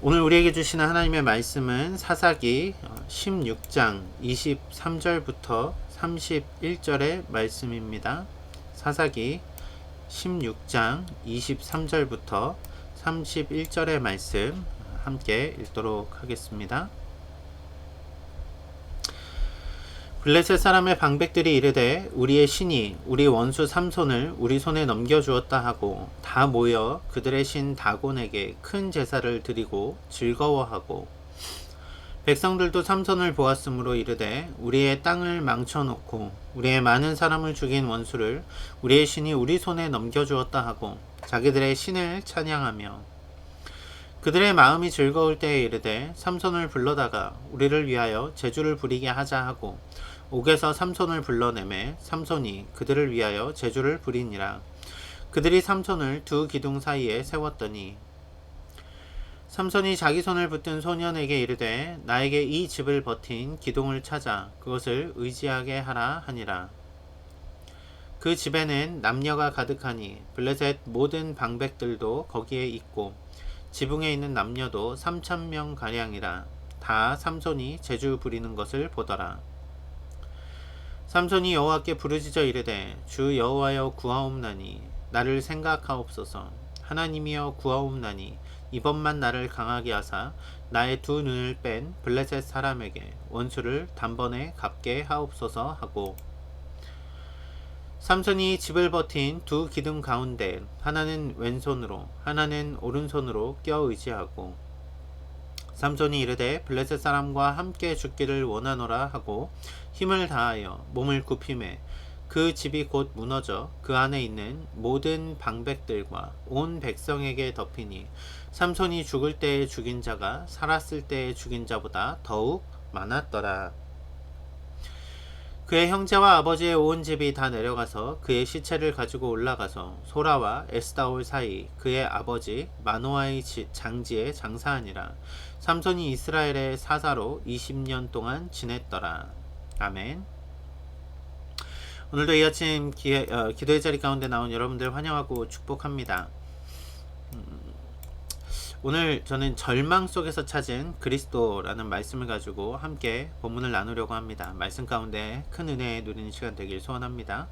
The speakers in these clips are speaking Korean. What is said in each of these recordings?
오늘 우리에게 주시는 하나님의 말씀은 사사기 16장 23절부터 31절의 말씀입니다. 사사기 16장 23절부터 31절의 말씀 함께 읽도록 하겠습니다. 블레셋 사람의 방백들이 이르되 우리의 신이 우리 원수 삼손을 우리 손에 넘겨주었다 하고 다 모여 그들의 신 다곤에게 큰 제사를 드리고 즐거워하고 백성들도 삼손을 보았으므로 이르되 우리의 땅을 망쳐놓고 우리의 많은 사람을 죽인 원수를 우리의 신이 우리 손에 넘겨주었다 하고 자기들의 신을 찬양하며 그들의 마음이 즐거울 때에 이르되 삼손을 불러다가 우리를 위하여 제주를 부리게 하자 하고 옥에서 삼손을 불러내매 삼손이 그들을 위하여 제주를 부리니라. 그들이 삼손을 두 기둥 사이에 세웠더니 삼손이 자기 손을 붙든 소년에게 이르되 나에게 이 집을 버틴 기둥을 찾아 그것을 의지하게 하라 하니라. 그 집에는 남녀가 가득하니 블레셋 모든 방백들도 거기에 있고 지붕에 있는 남녀도 3,000명 가량이라. 다 삼손이 제주 부리는 것을 보더라. 삼손이 여호와께 부르짖어 이르되 주 여호와여 구하옵나니 나를 생각하옵소서. 하나님이여 구하옵나니 이번만 나를 강하게 하사 나의 두 눈을 뺀 블레셋 사람에게 원수를 단번에 갚게 하옵소서 하고 삼손이 집을 버틴 두 기둥 가운데 하나는 왼손으로 하나는 오른손으로 껴 의지하고 삼손이 이르되 블레셋 사람과 함께 죽기를 원하노라 하고 힘을 다하여 몸을 굽히매 그 집이 곧 무너져 그 안에 있는 모든 방백들과 온 백성에게 덮이니 삼손이 죽을 때에 죽인 자가 살았을 때에 죽인 자보다 더욱 많았더라. 그의 형제와 아버지의 온 집이 다 내려가서 그의 시체를 가지고 올라가서 소라와 에스다올 사이 그의 아버지 마노아의 장지에 장사하니라. 삼손이 이스라엘의 사사로 20년 동안 지냈더라. 아멘. 오늘도 이 아침 기도의 자리 가운데 나온 여러분들 환영하고 축복합니다. 오늘 저는 절망 속에서 찾은 그리스도라는 말씀을 가지고 함께 본문을 나누려고 합니다. 말씀 가운데 큰 은혜 누리는 시간 되길 소원합니다.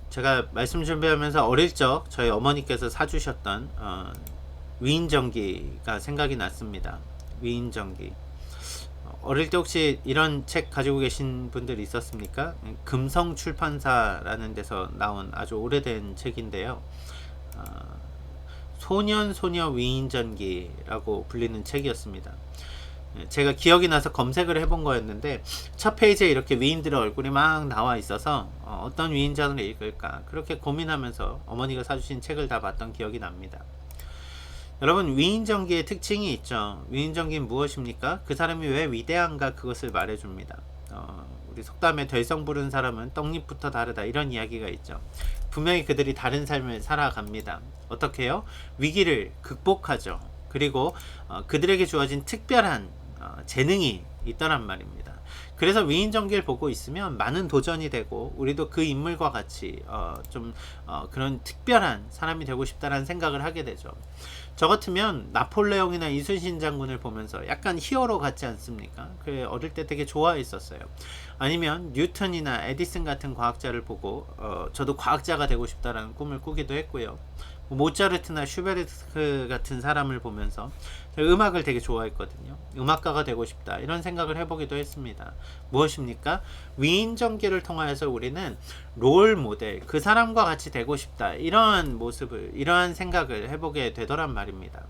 제가 말씀 준비하면서 어릴 적 저희 어머니께서 사주셨던 위인전기가 생각이 났습니다. 위인전기. 어릴 때 혹시 이런 책 가지고 계신 분들 있었습니까? 금성출판사라는 데서 나온 아주 오래된 책인데요. 소녀 위인전기라고 불리는 책이었습니다. 제가 기억이 나서 검색을 해본 거였는데 첫 페이지에 이렇게 위인들의 얼굴이 막 나와 있어서 어떤 위인전을 읽을까 그렇게 고민하면서 어머니가 사주신 책을 다 봤던 기억이 납니다. 여러분, 위인전기의 특징이 있죠. 위인전기는 무엇입니까? 그 사람이 왜 위대한가 그것을 말해줍니다. 우리 속담에 될성 부른 사람은 떡잎부터 다르다 이런 이야기가 있죠. 분명히 그들이 다른 삶을 살아갑니다. 어떻게 해요? 위기를 극복하죠. 그리고 그들에게 주어진 특별한 재능이 있다란 말입니다. 그래서 위인전기를 보고 있으면 많은 도전이 되고 우리도 그 인물과 같이 그런 특별한 사람이 되고 싶다라는 생각을 하게 되죠. 저 같으면 나폴레옹이나 이순신 장군을 보면서 약간 히어로 같지 않습니까? 그래, 어릴 때 되게 좋아했었어요. 아니면 뉴턴이나 에디슨 같은 과학자를 보고 저도 과학자가 되고 싶다라는 꿈을 꾸기도 했고요. 모차르트나 슈베르트 같은 사람을 보면서 음악을 되게 좋아했거든요. 음악가가 되고 싶다 이런 생각을 해보기도 했습니다. 무엇입니까? 위인전기를 통하여서 우리는 롤 모델, 그 사람과 같이 되고 싶다 이러한 모습을, 이러한 생각을 해보게 되더란 말입니다.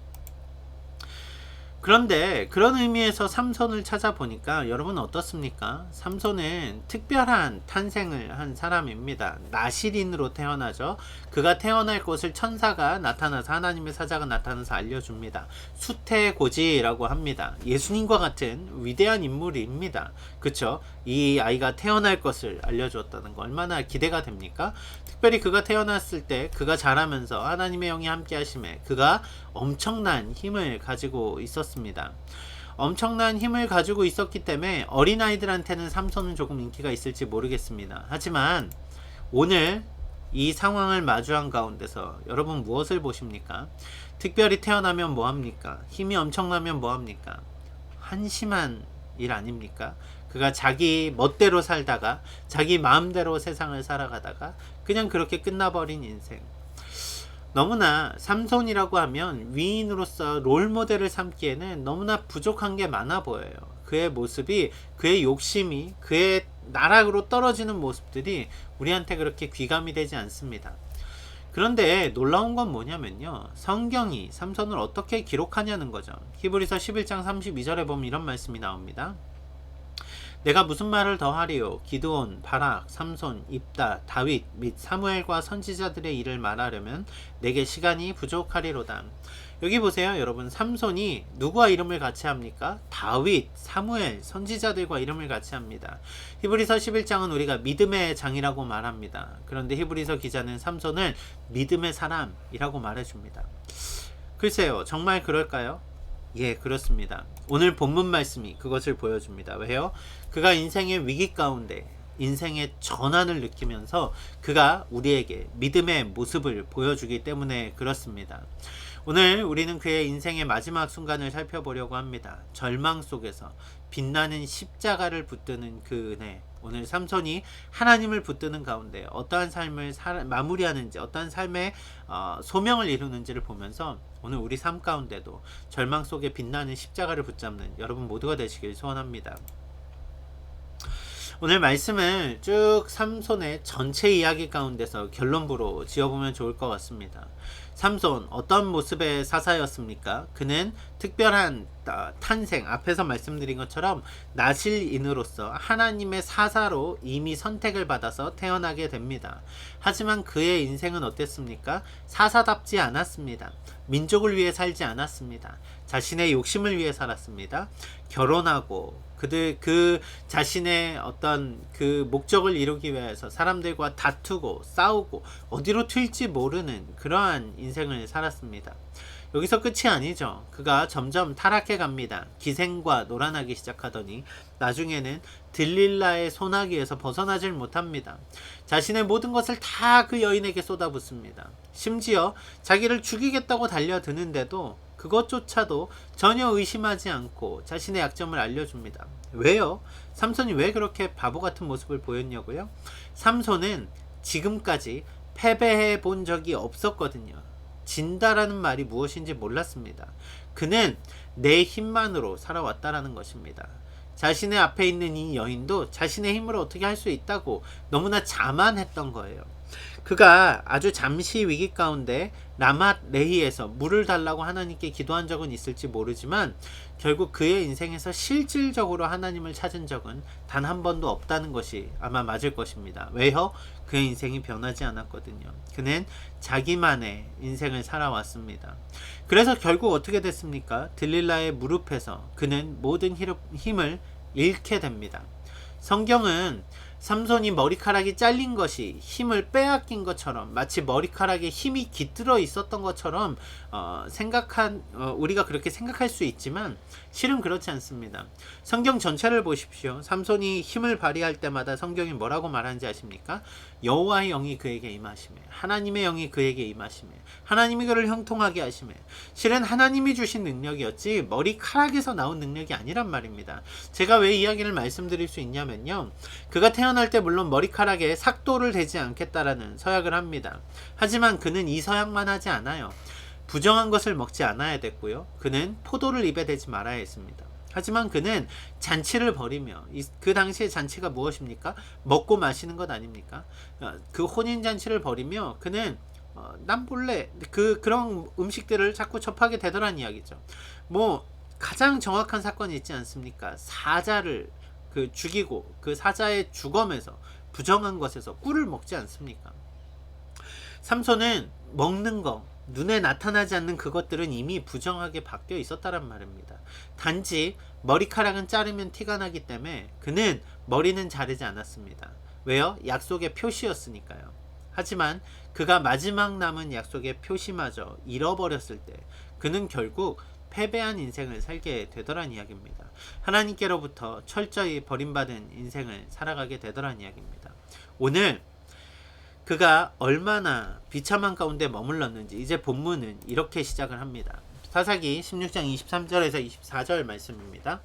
그런데 그런 의미에서 삼손을 찾아보니까 여러분 어떻습니까? 삼손은 특별한 탄생을 한 사람입니다. 나시린으로 태어나죠. 그가 태어날 곳을 천사가 나타나서, 하나님의 사자가 나타나서 알려줍니다. 수태고지라고 합니다. 예수님과 같은 위대한 인물입니다. 그쵸? 이 아이가 태어날 것을 알려주었다는 거 얼마나 기대가 됩니까? 특별히 그가 태어났을 때 그가 자라면서 하나님의 영이 함께 하심에 그가 엄청난 힘을 가지고 있었습니다. 엄청난 힘을 가지고 있었기 때문에 어린아이들한테는 삼손은 조금 인기가 있을지 모르겠습니다. 하지만 오늘 이 상황을 마주한 가운데서 여러분 무엇을 보십니까? 특별히 태어나면 뭐합니까? 힘이 엄청나면 뭐합니까? 한심한 일 아닙니까? 그가 자기 멋대로 살다가 자기 마음대로 세상을 살아가다가 그냥 그렇게 끝나버린 인생. 너무나 삼손이라고 하면 위인으로서 롤모델을 삼기에는 너무나 부족한 게 많아 보여요. 그의 모습이, 그의 욕심이, 그의 나락으로 떨어지는 모습들이 우리한테 그렇게 귀감이 되지 않습니다. 그런데 놀라운 건 뭐냐면요, 성경이 삼손을 어떻게 기록하냐는 거죠. 히브리서 11장 32절에 보면 이런 말씀이 나옵니다. 내가 무슨 말을 더하리요? 기드온, 바락, 삼손, 입다, 다윗 및 사무엘과 선지자들의 일을 말하려면 내게 시간이 부족하리로다. 여기 보세요, 여러분. 삼손이 누구와 이름을 같이 합니까? 다윗, 사무엘, 선지자들과 이름을 같이 합니다. 히브리서 11장은 우리가 믿음의 장이라고 말합니다. 그런데 히브리서 기자는 삼손을 믿음의 사람이라고 말해줍니다. 글쎄요, 정말 그럴까요? 예, 그렇습니다. 오늘 본문 말씀이 그것을 보여줍니다. 왜요? 그가 인생의 위기 가운데 인생의 전환을 느끼면서 그가 우리에게 믿음의 모습을 보여주기 때문에 그렇습니다. 오늘 우리는 그의 인생의 마지막 순간을 살펴보려고 합니다. 절망 속에서 빛나는 십자가를 붙드는 그 은혜. 오늘 삼손이 하나님을 붙드는 가운데 어떠한 삶을 마무리하는지, 어떠한 삶의 소명을 이루는지를 보면서 오늘 우리 삶 가운데도 절망 속에 빛나는 십자가를 붙잡는 여러분 모두가 되시길 소원합니다. 오늘 말씀을 쭉 삼손의 전체 이야기 가운데서 결론부로 지어보면 좋을 것 같습니다. 삼손 어떤 모습의 사사였습니까? 그는 특별한 탄생, 앞에서 말씀드린 것처럼 나실인으로서 하나님의 사사로 이미 선택을 받아서 태어나게 됩니다. 하지만 그의 인생은 어땠습니까? 사사답지 않았습니다. 민족을 위해 살지 않았습니다. 자신의 욕심을 위해 살았습니다. 결혼하고 그 자신의 어떤 그 목적을 이루기 위해서 사람들과 다투고 싸우고 어디로 튈지 모르는 그러한 인생을 살았습니다. 여기서 끝이 아니죠. 그가 점점 타락해 갑니다. 기생과 놀아나기 시작하더니 나중에는 들릴라의 소나기에서 벗어나질 못합니다. 자신의 모든 것을 다 그 여인에게 쏟아붓습니다. 심지어 자기를 죽이겠다고 달려드는데도 그것조차도 전혀 의심하지 않고 자신의 약점을 알려줍니다. 왜요? 삼손이 왜 그렇게 바보 같은 모습을 보였냐고요? 삼손은 지금까지 패배해 본 적이 없었거든요. 진다라는 말이 무엇인지 몰랐습니다. 그는 내 힘만으로 살아왔다라는 것입니다. 자신의 앞에 있는 이 여인도 자신의 힘으로 어떻게 할 수 있다고 너무나 자만했던 거예요. 그가 아주 잠시 위기 가운데 라맛 레히에서 물을 달라고 하나님께 기도한 적은 있을지 모르지만 결국 그의 인생에서 실질적으로 하나님을 찾은 적은 단 한 번도 없다는 것이 아마 맞을 것입니다. 왜요? 그의 인생이 변하지 않았거든요. 그는 자기만의 인생을 살아왔습니다. 그래서 결국 어떻게 됐습니까? 들릴라의 무릎에서 그는 모든 힘을 잃게 됩니다. 성경은 삼손이 머리카락이 잘린 것이 힘을 빼앗긴 것처럼, 마치 머리카락에 힘이 깃들어 있었던 것처럼 우리가 그렇게 생각할 수 있지만 실은 그렇지 않습니다. 성경 전체를 보십시오. 삼손이 힘을 발휘할 때마다 성경이 뭐라고 말하는지 아십니까? 여호와의 영이 그에게 임하시매, 하나님의 영이 그에게 임하시매, 하나님이 그를 형통하게 하시매. 실은 하나님이 주신 능력이었지 머리카락에서 나온 능력이 아니란 말입니다. 제가 왜 이야기를 말씀드릴 수 있냐면요, 그가 태어날 때 물론 머리카락에 삭도를 대지 않겠다라는 서약을 합니다. 하지만 그는 이 서약만 하지 않아요. 부정한 것을 먹지 않아야 됐고요, 그는 포도를 입에 대지 말아야 했습니다. 하지만 그는 잔치를 벌이며, 그 당시의 잔치가 무엇입니까? 먹고 마시는 것 아닙니까? 그 혼인잔치를 벌이며 그는 난 몰래 그런 음식들을 자꾸 접하게 되더란 이야기죠. 가장 정확한 사건이 있지 않습니까? 사자를 죽이고 그 사자의 주검에서, 부정한 것에서 꿀을 먹지 않습니까? 삼손은 먹는 거, 눈에 나타나지 않는 그것들은 이미 부정하게 바뀌어 있었다란 말입니다. 단지 머리카락은 자르면 티가 나기 때문에 그는 머리는 자르지 않았습니다. 왜요? 약속의 표시였으니까요. 하지만 그가 마지막 남은 약속의 표시마저 잃어버렸을 때 그는 결국 패배한 인생을 살게 되더란 이야기입니다. 하나님께로부터 철저히 버림받은 인생을 살아가게 되더란 이야기입니다. 오늘 그가 얼마나 비참한 가운데 머물렀는지 이제 본문은 이렇게 시작을 합니다. 사사기 16장 23절에서 24절 말씀입니다.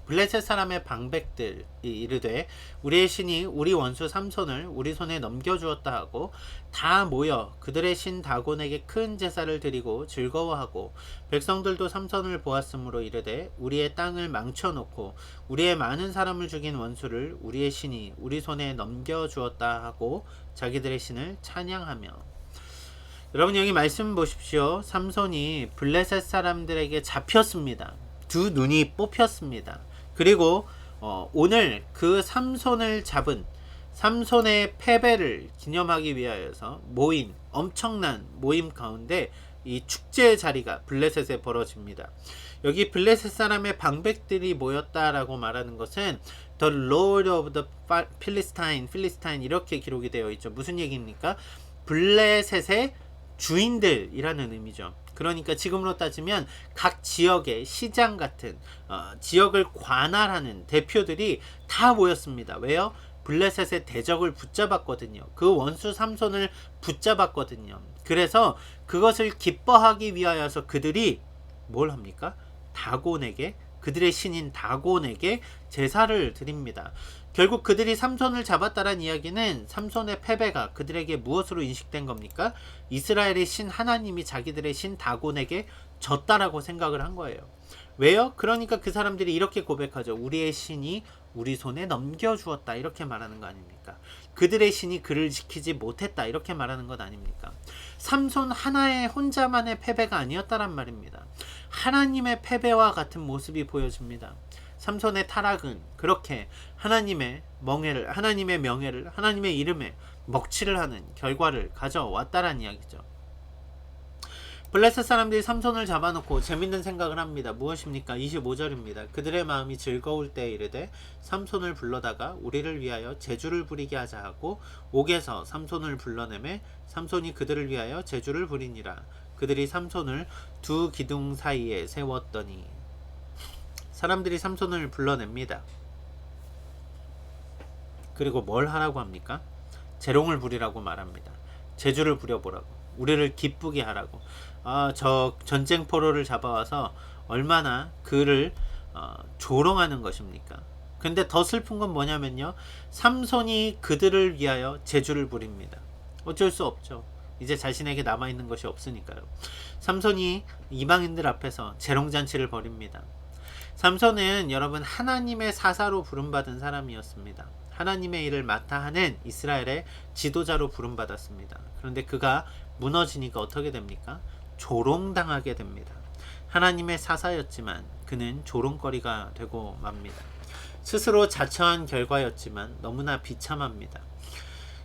블레셋 사람의 방백들이 이르되 우리의 신이 우리 원수 삼손을 우리 손에 넘겨주었다 하고 다 모여 그들의 신 다곤에게 큰 제사를 드리고 즐거워하고 백성들도 삼손을 보았으므로 이르되 우리의 땅을 망쳐놓고 우리의 많은 사람을 죽인 원수를 우리의 신이 우리 손에 넘겨주었다 하고 자기들의 신을 찬양하며. 여러분 여기 말씀 보십시오. 삼손이 블레셋 사람들에게 잡혔습니다. 두 눈이 뽑혔습니다. 그리고 오늘 그 삼손을 잡은 삼손의 패배를 기념하기 위하여서 모인 엄청난 모임 가운데 이 축제 자리가 블레셋에 벌어집니다. 여기 블레셋 사람의 방백들이 모였다라고 말하는 것은 The Lord of the Philistine 이렇게 기록이 되어 있죠. 무슨 얘기입니까? 블레셋의 주인들이라는 의미죠. 그러니까 지금으로 따지면 각 지역의 시장 같은 지역을 관할하는 대표들이 다 모였습니다. 왜요? 블레셋의 대적을 붙잡았거든요. 그 원수 삼손을 붙잡았거든요. 그래서 그것을 기뻐하기 위하여서 그들이 뭘 합니까? 다곤에게, 그들의 신인 다곤에게 제사를 드립니다. 결국 그들이 삼손을 잡았다는 이야기는 삼손의 패배가 그들에게 무엇으로 인식된 겁니까? 이스라엘의 신 하나님이 자기들의 신 다곤에게 졌다라고 생각을 한 거예요. 왜요? 그러니까 그 사람들이 이렇게 고백하죠. 우리의 신이 우리 손에 넘겨주었다 이렇게 말하는 거 아닙니까? 그들의 신이 그를 지키지 못했다 이렇게 말하는 것 아닙니까? 삼손 하나의 혼자만의 패배가 아니었다란 말입니다. 하나님의 패배와 같은 모습이 보여집니다. 삼손의 타락은 그렇게 하나님의 명예를, 하나님의 이름에 먹칠을 하는 결과를 가져왔다란 이야기죠. 블레셋 사람들이 삼손을 잡아놓고 재밌는 생각을 합니다. 무엇입니까? 25절입니다. 그들의 마음이 즐거울 때에 이르되 삼손을 불러다가 우리를 위하여 제주를 부리게 하자 하고 옥에서 삼손을 불러내매 삼손이 그들을 위하여 제주를 부리니라. 그들이 삼손을 두 기둥 사이에 세웠더니. 사람들이 삼손을 불러냅니다. 그리고 뭘 하라고 합니까? 재롱을 부리라고 말합니다. 제주를 부려보라고, 우리를 기쁘게 하라고. 저 전쟁 포로를 잡아와서 얼마나 그를 조롱하는 것입니까? 근데 더 슬픈 건 뭐냐면요, 삼손이 그들을 위하여 제주를 부립니다. 어쩔 수 없죠. 이제 자신에게 남아있는 것이 없으니까요. 삼손이 이방인들 앞에서 재롱잔치를 벌입니다. 삼손은 여러분 하나님의 사사로 부름받은 사람이었습니다. 하나님의 일을 맡아 하는 이스라엘의 지도자로 부름받았습니다. 그런데 그가 무너지니까 어떻게 됩니까? 조롱당하게 됩니다. 하나님의 사사였지만 그는 조롱거리가 되고 맙니다. 스스로 자처한 결과였지만 너무나 비참합니다.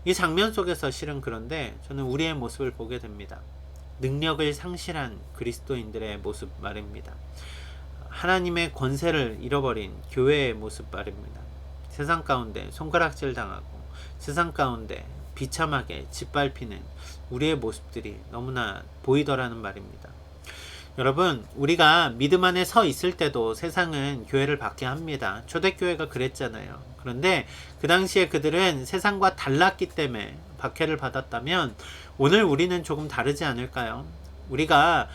이 장면 속에서 실은 그런데 저는 우리의 모습을 보게 됩니다. 능력을 상실한 그리스도인들의 모습 말입니다. 하나님의 권세를 잃어버린 교회의 모습 말입니다. 세상 가운데 손가락질 당하고 세상 가운데 비참하게 짓밟히는 우리의 모습들이 너무나 보이더라는 말입니다. 여러분, 우리가 믿음 안에 서 있을 때도 세상은 교회를 받게 합니다. 초대교회가 그랬잖아요. 그런데 그 당시에 그들은 세상과 달랐기 때문에 박해를 받았다면 오늘 우리는 조금 다르지 않을까요? 우리가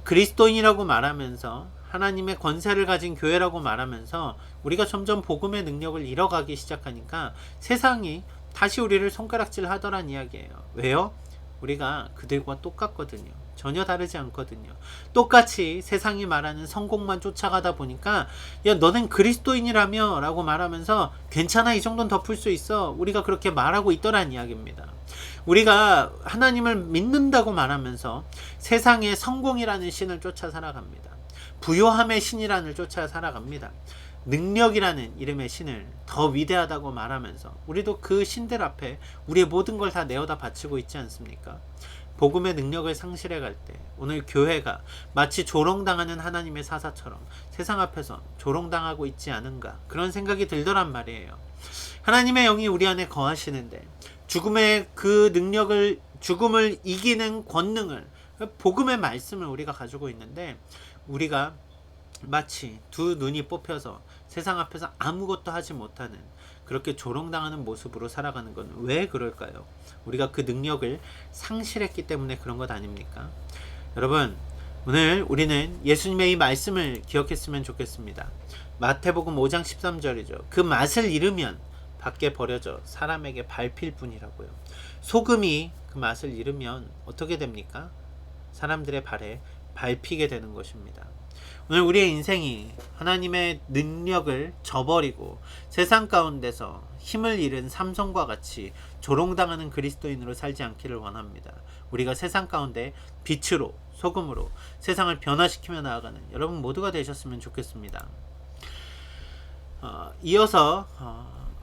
그리스도인이라고 말하면서 하나님의 권세를 가진 교회라고 말하면서 우리가 점점 복음의 능력을 잃어가기 시작하니까 세상이 다시 우리를 손가락질 하더란 이야기예요. 왜요? 우리가 그들과 똑같거든요. 전혀 다르지 않거든요. 똑같이 세상이 말하는 성공만 쫓아가다 보니까 야 너는 그리스도인이라며 라고 말하면서 괜찮아 이 정도는 덮을 수 있어 우리가 그렇게 말하고 있더란 이야기입니다. 우리가 하나님을 믿는다고 말하면서 세상의 성공이라는 신을 쫓아 살아갑니다. 부요함의 신이라는 쫓아 살아갑니다. 능력이라는 이름의 신을 더 위대하다고 말하면서 우리도 그 신들 앞에 우리의 모든 걸 다 내어다 바치고 있지 않습니까? 복음의 능력을 상실해 갈 때 오늘 교회가 마치 조롱당하는 하나님의 사사처럼 세상 앞에서 조롱당하고 있지 않은가 그런 생각이 들더란 말이에요. 하나님의 영이 우리 안에 거하시는데 죽음의 그 능력을 죽음을 이기는 권능을 복음의 말씀을 우리가 가지고 있는데 우리가 마치 두 눈이 뽑혀서 세상 앞에서 아무것도 하지 못하는 그렇게 조롱당하는 모습으로 살아가는 건 왜 그럴까요? 우리가 그 능력을 상실했기 때문에 그런 것 아닙니까? 여러분, 오늘 우리는 예수님의 이 말씀을 기억했으면 좋겠습니다. 마태복음 5장 13절이죠. 그 맛을 잃으면 밖에 버려져 사람에게 밟힐 뿐이라고요. 소금이 그 맛을 잃으면 어떻게 됩니까? 사람들의 발에 밟히게 되는 것입니다. 오늘 우리의 인생이 하나님의 능력을 저버리고 세상 가운데서 힘을 잃은 삼손과 같이 조롱당하는 그리스도인으로 살지 않기를 원합니다. 우리가 세상 가운데 빛으로 소금으로 세상을 변화시키며 나아가는 여러분 모두가 되셨으면 좋겠습니다. 이어서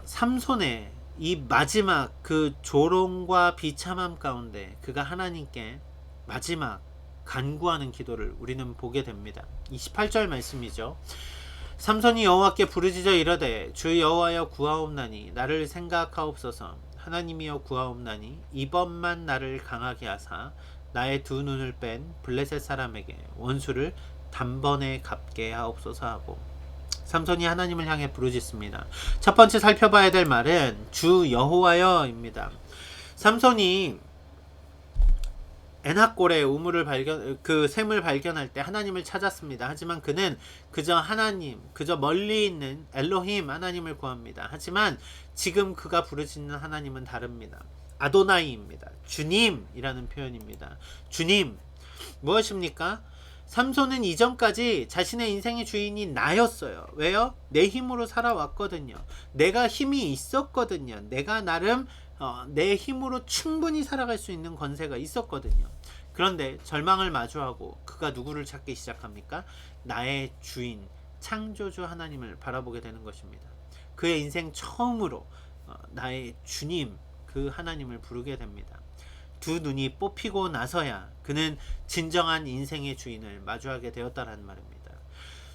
삼손의 이 마지막 그 조롱과 비참함 가운데 그가 하나님께 마지막 간구하는 기도를 우리는 보게 됩니다. 28절 말씀이죠. 삼손이 여호와께 부르짖어 이르되 주 여호와여 구하옵나니 나를 생각하옵소서. 하나님이여 구하옵나니 이번만 나를 강하게 하사 나의 두 눈을 뺀 블레셋 사람에게 원수를 단번에 갚게 하옵소서 하고 삼손이 하나님을 향해 부르짖습니다. 첫 번째 살펴봐야 될 말은 주 여호와여입니다. 삼손이 에나골의 우물을 샘을 발견할 때 하나님을 찾았습니다. 하지만 그는 그저 하나님, 그저 멀리 있는 엘로힘 하나님을 구합니다. 하지만 지금 그가 부르짖는 하나님은 다릅니다. 아도나이입니다. 주님이라는 표현입니다. 주님, 무엇입니까? 삼손은 이전까지 자신의 인생의 주인이 나였어요. 왜요? 내 힘으로 살아왔거든요. 내가 힘이 있었거든요. 내가 나름 내 힘으로 충분히 살아갈 수 있는 권세가 있었거든요. 그런데 절망을 마주하고 그가 누구를 찾기 시작합니까? 나의 주인, 창조주 하나님을 바라보게 되는 것입니다. 그의 인생 처음으로 나의 주님, 그 하나님을 부르게 됩니다. 두 눈이 뽑히고 나서야 그는 진정한 인생의 주인을 마주하게 되었다는 말입니다.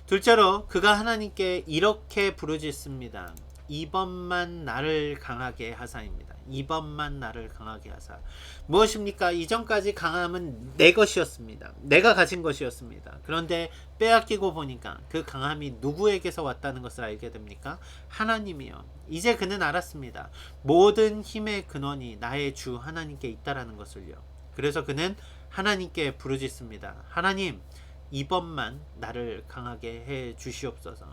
둘째로 그가 하나님께 이렇게 부르짖습니다. 이번만 나를 강하게 하사입니다. 이번만 나를 강하게 하사. 무엇입니까? 이전까지 강함은 내 것이었습니다. 내가 가진 것이었습니다. 그런데 빼앗기고 보니까 그 강함이 누구에게서 왔다는 것을 알게 됩니까? 하나님이요. 이제 그는 알았습니다. 모든 힘의 근원이 나의 주 하나님께 있다라는 것을요. 그래서 그는 하나님께 부르짖습니다. 하나님, 이번만 나를 강하게 해 주시옵소서.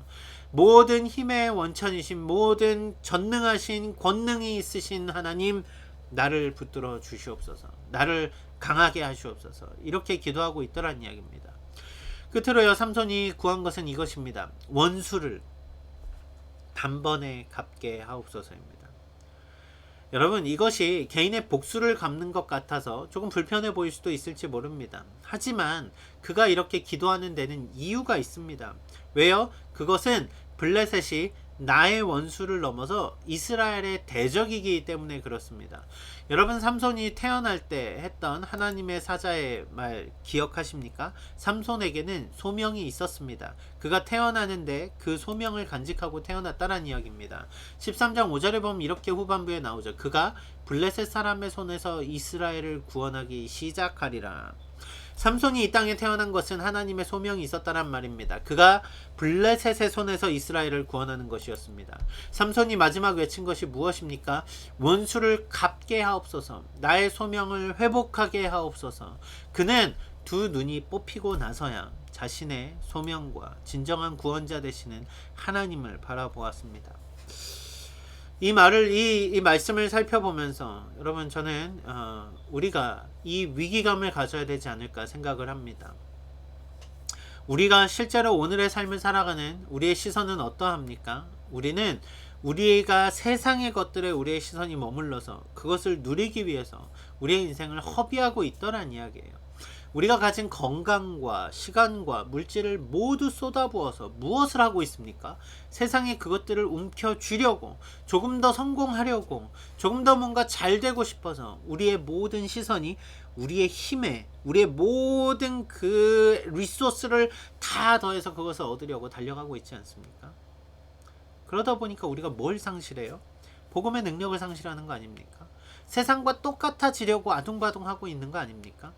모든 힘의 원천이신, 모든 전능하신, 권능이 있으신 하나님, 나를 붙들어 주시옵소서. 나를 강하게 하시옵소서. 이렇게 기도하고 있더란 이야기입니다. 끝으로요, 삼손이 구한 것은 이것입니다. 원수를 단번에 갚게 하옵소서입니다. 여러분, 이것이 개인의 복수를 갚는 것 같아서 조금 불편해 보일 수도 있을지 모릅니다. 하지만 그가 이렇게 기도하는 데는 이유가 있습니다. 왜요? 그것은 블레셋이 나의 원수를 넘어서 이스라엘의 대적이기 때문에 그렇습니다. 여러분, 삼손이 태어날 때 했던 하나님의 사자의 말 기억하십니까? 삼손에게는 소명이 있었습니다. 그가 태어나는데 그 소명을 간직하고 태어났다는 이야기입니다. 13장 5절에 보면 이렇게 후반부에 나오죠. 그가 블레셋 사람의 손에서 이스라엘을 구원하기 시작하리라. 삼손이 이 땅에 태어난 것은 하나님의 소명이 있었다란 말입니다. 그가 블레셋의 손에서 이스라엘을 구원하는 것이었습니다. 삼손이 마지막 외친 것이 무엇입니까? 원수를 갚게 하옵소서. 나의 소명을 회복하게 하옵소서. 그는 두 눈이 뽑히고 나서야 자신의 소명과 진정한 구원자 되시는 하나님을 바라보았습니다. 이 말씀을 살펴보면서 여러분, 저는 우리가 이 위기감을 가져야 되지 않을까 생각을 합니다. 우리가 실제로 오늘의 삶을 살아가는 우리의 시선은 어떠합니까? 우리는 우리가 세상의 것들에 우리의 시선이 머물러서 그것을 누리기 위해서 우리의 인생을 허비하고 있더란 이야기예요. 우리가 가진 건강과 시간과 물질을 모두 쏟아부어서 무엇을 하고 있습니까? 세상에 그것들을 움켜쥐려고, 조금 더 성공하려고, 조금 더 뭔가 잘 되고 싶어서 우리의 모든 시선이 우리의 힘에, 우리의 모든 그 리소스를 다 더해서 그것을 얻으려고 달려가고 있지 않습니까? 그러다 보니까 우리가 뭘 상실해요? 복음의 능력을 상실하는 거 아닙니까? 세상과 똑같아지려고 아둥바둥하고 있는 거 아닙니까?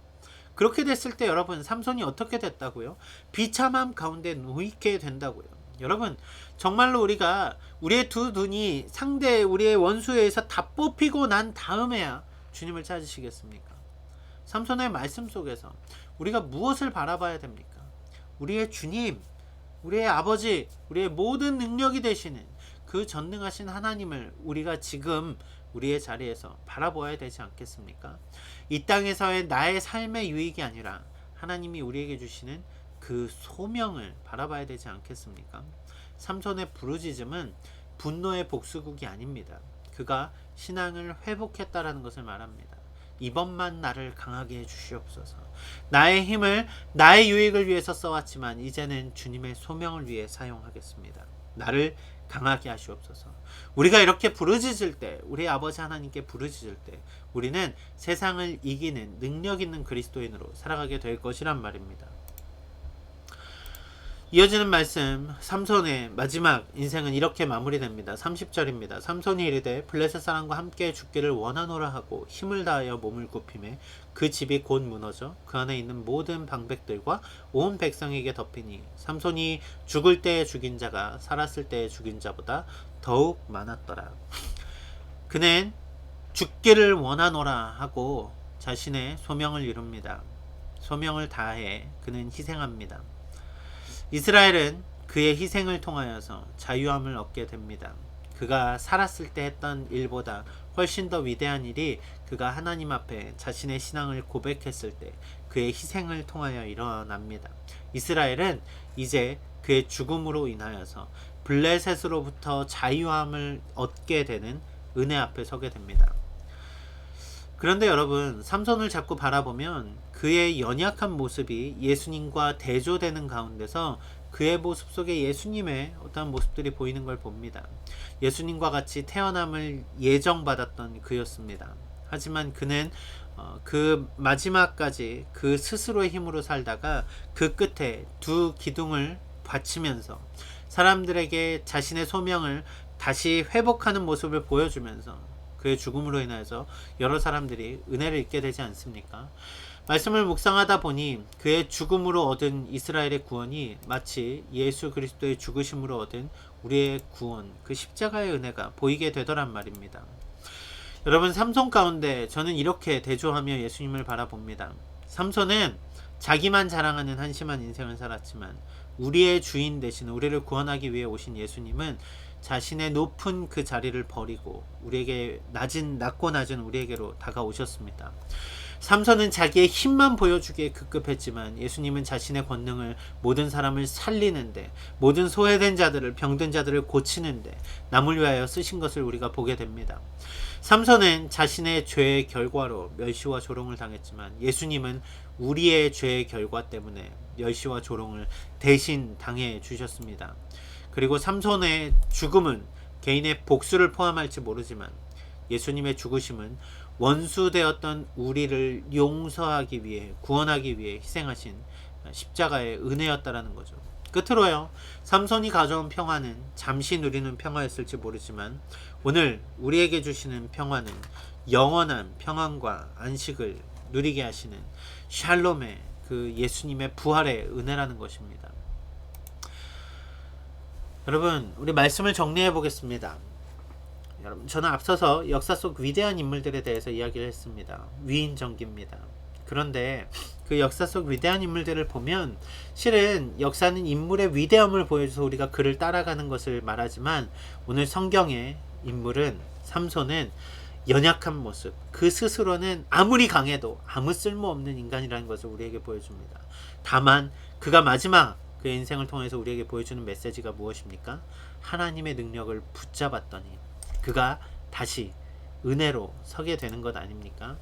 그렇게 됐을 때 여러분, 삼손이 어떻게 됐다고요? 비참함 가운데 놓이게 된다고요. 여러분, 정말로 우리가 우리의 두 눈이 상대 우리의 원수에 의해서 다 뽑히고 난 다음에야 주님을 찾으시겠습니까? 삼손의 말씀 속에서 우리가 무엇을 바라봐야 됩니까? 우리의 주님, 우리의 아버지, 우리의 모든 능력이 되시는 그 전능하신 하나님을 우리가 지금 우리의 자리에서 바라보아야 되지 않겠습니까? 이 땅에서의 나의 삶의 유익이 아니라 하나님이 우리에게 주시는 그 소명을 바라봐야 되지 않겠습니까? 삼손의 부르짖음은 분노의 복수국이 아닙니다. 그가 신앙을 회복했다라는 것을 말합니다. 이번만 나를 강하게 해주시옵소서. 나의 힘을 나의 유익을 위해서 써왔지만 이제는 주님의 소명을 위해 사용하겠습니다. 나를 강하게 하시옵소서. 우리가 이렇게 부르짖을 때, 우리 아버지 하나님께 부르짖을 때 우리는 세상을 이기는 능력 있는 그리스도인으로 살아가게 될 것이란 말입니다. 이어지는 말씀, 삼손의 마지막 인생은 이렇게 마무리됩니다. 30절입니다. 삼손이 이르되 블레셋 사람과 함께 죽기를 원하노라 하고 힘을 다하여 몸을 굽히매 그 집이 곧 무너져 그 안에 있는 모든 방백들과 온 백성에게 덮이니 삼손이 죽을 때에 죽인 자가 살았을 때에 죽인 자보다 더욱 많았더라. 그는 죽기를 원하노라 하고 자신의 소명을 이룹니다. 소명을 다해 그는 희생합니다. 이스라엘은 그의 희생을 통하여서 자유함을 얻게 됩니다. 그가 살았을 때 했던 일보다 훨씬 더 위대한 일이 그가 하나님 앞에 자신의 신앙을 고백했을 때 그의 희생을 통하여 일어납니다. 이스라엘은 이제 그의 죽음으로 인하여서 블레셋으로부터 자유함을 얻게 되는 은혜 앞에 서게 됩니다. 그런데 여러분, 삼손을 자꾸 바라보면 그의 연약한 모습이 예수님과 대조되는 가운데서 그의 모습 속에 예수님의 어떠한 모습들이 보이는 걸 봅니다. 예수님과 같이 태어남을 예정받았던 그였습니다. 하지만 그는 그 마지막까지 그 스스로의 힘으로 살다가 그 끝에 두 기둥을 바치면서 사람들에게 자신의 소명을 다시 회복하는 모습을 보여주면서 그의 죽음으로 인해서 여러 사람들이 은혜를 잊게 되지 않습니까? 말씀을 묵상하다 보니 그의 죽음으로 얻은 이스라엘의 구원이 마치 예수 그리스도의 죽으심으로 얻은 우리의 구원, 그 십자가의 은혜가 보이게 되더란 말입니다. 여러분, 삼손 가운데 저는 이렇게 대조하며 예수님을 바라봅니다. 삼손은 자기만 자랑하는 한심한 인생을 살았지만 우리의 주인 되신 우리를 구원하기 위해 오신 예수님은 자신의 높은 그 자리를 버리고 우리에게 낮고 낮은 우리에게로 다가오셨습니다. 삼손은 자기의 힘만 보여주기에 급급했지만 예수님은 자신의 권능을 모든 사람을 살리는데, 모든 소외된 자들을, 병든 자들을 고치는데 남을 위하여 쓰신 것을 우리가 보게 됩니다. 삼손은 자신의 죄의 결과로 멸시와 조롱을 당했지만 예수님은 우리의 죄의 결과 때문에 멸시와 조롱을 대신 당해 주셨습니다. 그리고 삼손의 죽음은 개인의 복수를 포함할지 모르지만 예수님의 죽으심은 원수되었던 우리를 용서하기 위해, 구원하기 위해 희생하신 십자가의 은혜였다라는 거죠. 끝으로요, 삼손이 가져온 평화는 잠시 누리는 평화였을지 모르지만 오늘 우리에게 주시는 평화는 영원한 평안과 안식을 누리게 하시는 샬롬의 그 예수님의 부활의 은혜라는 것입니다. 여러분, 우리 말씀을 정리해 보겠습니다. 여러분, 저는 앞서서 역사 속 위대한 인물들에 대해서 이야기를 했습니다. 위인전기입니다. 그런데 그 역사 속 위대한 인물들을 보면 실은 역사는 인물의 위대함을 보여줘서 우리가 그를 따라가는 것을 말하지만 오늘 성경의 인물은, 삼손은 연약한 모습, 그 스스로는 아무리 강해도 아무 쓸모없는 인간이라는 것을 우리에게 보여줍니다. 다만 그가 마지막 그의 인생을 통해서 우리에게 보여주는 메시지가 무엇입니까? 하나님의 능력을 붙잡았더니 그가 다시 은혜로 서게 되는 것 아닙니까?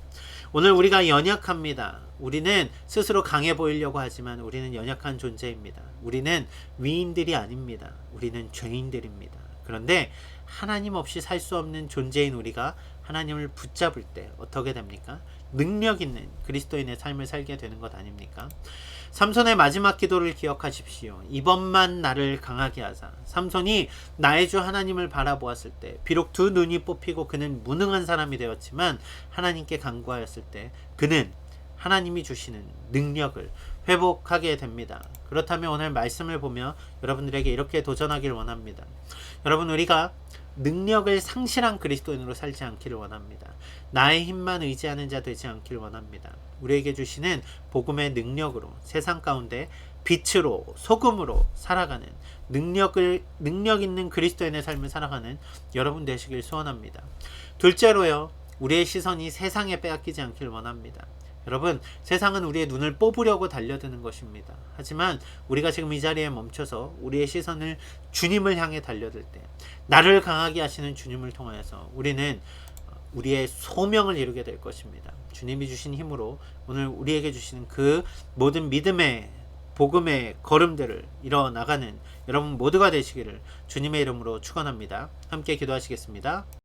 오늘 우리가 연약합니다. 우리는 스스로 강해 보이려고 하지만 우리는 연약한 존재입니다. 우리는 위인들이 아닙니다. 우리는 죄인들입니다. 그런데 하나님 없이 살 수 없는 존재인 우리가 하나님을 붙잡을 때 어떻게 됩니까? 능력 있는 그리스도인의 삶을 살게 되는 것 아닙니까? 삼손의 마지막 기도를 기억하십시오. 이번만 나를 강하게 하사. 삼손이 나의 주 하나님을 바라보았을 때 비록 두 눈이 뽑히고 그는 무능한 사람이 되었지만 하나님께 간구하였을 때 그는 하나님이 주시는 능력을 회복하게 됩니다. 그렇다면 오늘 말씀을 보며 여러분들에게 이렇게 도전하길 원합니다. 여러분, 우리가 능력을 상실한 그리스도인으로 살지 않기를 원합니다. 나의 힘만 의지하는 자 되지 않기를 원합니다. 우리에게 주시는 복음의 능력으로 세상 가운데 빛으로 소금으로 살아가는 능력 있는 그리스도인의 삶을 살아가는 여러분 되시길 소원합니다. 둘째로요, 우리의 시선이 세상에 빼앗기지 않기를 원합니다. 여러분, 세상은 우리의 눈을 뽑으려고 달려드는 것입니다. 하지만 우리가 지금 이 자리에 멈춰서 우리의 시선을 주님을 향해 달려들 때, 나를 강하게 하시는 주님을 통하여서 우리는 우리의 소명을 이루게 될 것입니다. 주님이 주신 힘으로 오늘 우리에게 주시는 그 모든 믿음의 복음의 걸음들을 이뤄나가는 여러분 모두가 되시기를 주님의 이름으로 축원합니다. 함께 기도하시겠습니다.